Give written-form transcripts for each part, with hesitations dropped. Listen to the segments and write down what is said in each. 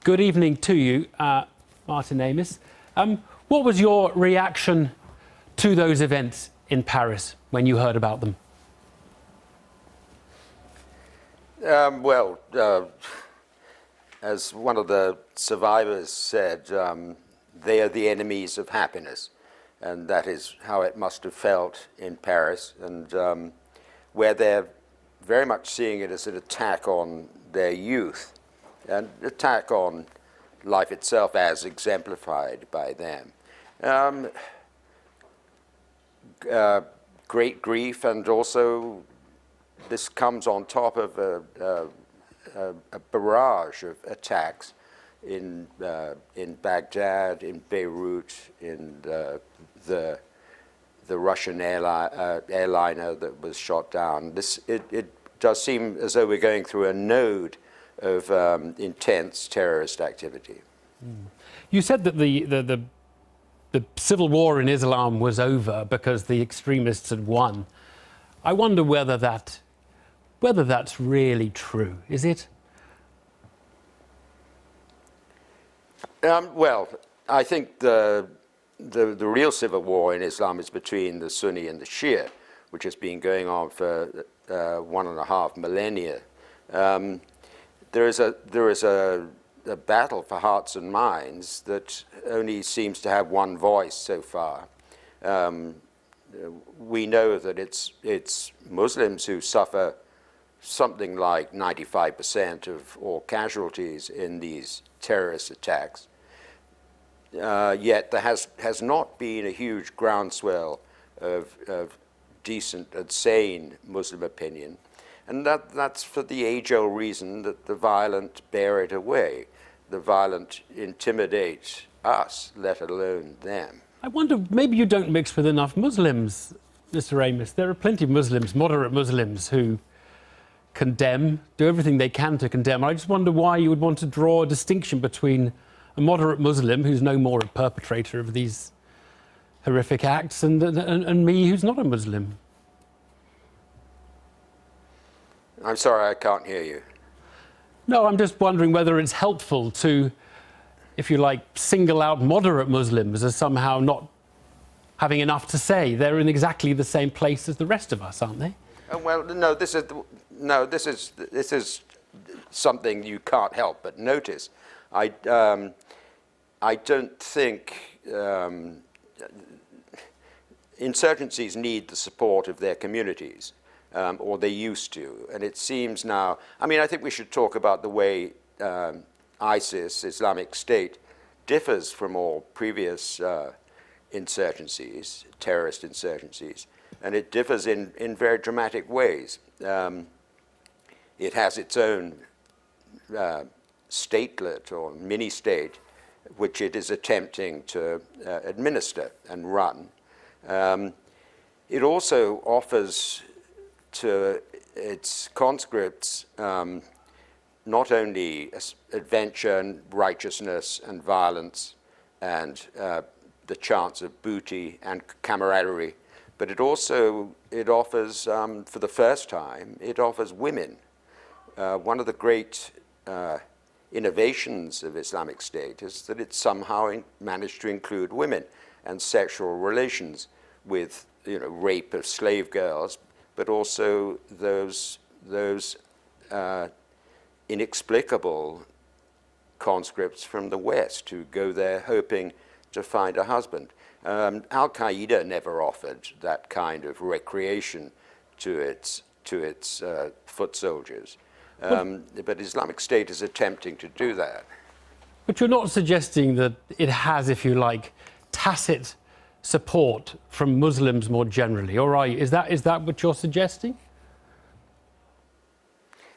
Good evening to you, Martin Amis. What was your reaction to those events in Paris when you heard about them? As one of the survivors said, they are the enemies of happiness. And that is how it must have felt in Paris, and where they're very much seeing it as an attack on their youth, an attack on life itself as exemplified by them. Great grief, and also this comes on top of a barrage of attacks in Baghdad, in Beirut, in the Russian airliner that was shot down. It does seem as though we're going through a node of intense terrorist activity. You said that the civil war in Islam was over because the extremists had won. I wonder whether that's really true. Is it? Well, I think the real civil war in Islam is between the Sunni and the Shia, which has been going on for 1.5 millennia. There is a battle for hearts and minds that only seems to have one voice so far. We know that it's Muslims who suffer something like 95% of all casualties in these terrorist attacks. Yet there has not been a huge groundswell of decent and sane Muslim opinion. And that's for the age-old reason that the violent bear it away. The violent intimidate us, let alone them. I wonder, maybe you don't mix with enough Muslims, Mr. Amis. There are plenty of Muslims, moderate Muslims, who condemn, do everything they can to condemn. I just wonder why you would want to draw a distinction between a moderate Muslim who's no more a perpetrator of these horrific acts and me, who's not a Muslim. I'm sorry, I can't hear you. No, I'm just wondering whether it's helpful to, if you like, single out moderate Muslims as somehow not having enough to say. They're in exactly the same place as the rest of us, aren't they? Well, no, this is something you can't help but notice. I don't think insurgencies need the support of their communities. Or they used to. And it seems now, I mean, I think we should talk about the way ISIS, Islamic State, differs from all previous insurgencies, terrorist insurgencies. And it differs in very dramatic ways. It has its own statelet or mini-state, which it is attempting to administer and run. It also offers to its conscripts not only adventure and righteousness and violence and the chance of booty and camaraderie, but it offers, for the first time, it offers women. One of the great innovations of Islamic State is that it somehow managed to include women and sexual relations with, rape of slave girls, but also those inexplicable conscripts from the West who go there hoping to find a husband. Al-Qaeda never offered that kind of recreation to its foot soldiers. But Islamic State is attempting to do that. But you're not suggesting that it has, if you like, tacit support from Muslims more generally, all right? Is that what you're suggesting?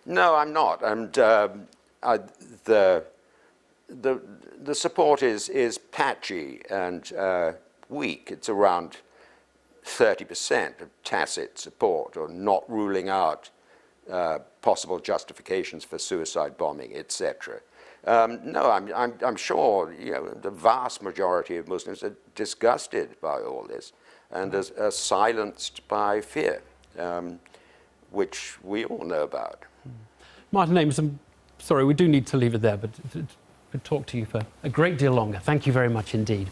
No, I'm not. And the support is patchy and weak. It's around 30% of tacit support, or not ruling out possible justifications for suicide bombing, etc. No, I'm sure the vast majority of Muslims are disgusted by all this and are silenced by fear, which we all know about. Martin Amis, I'm sorry, we do need to leave it there, but could talk to you for a great deal longer. Thank you very much indeed.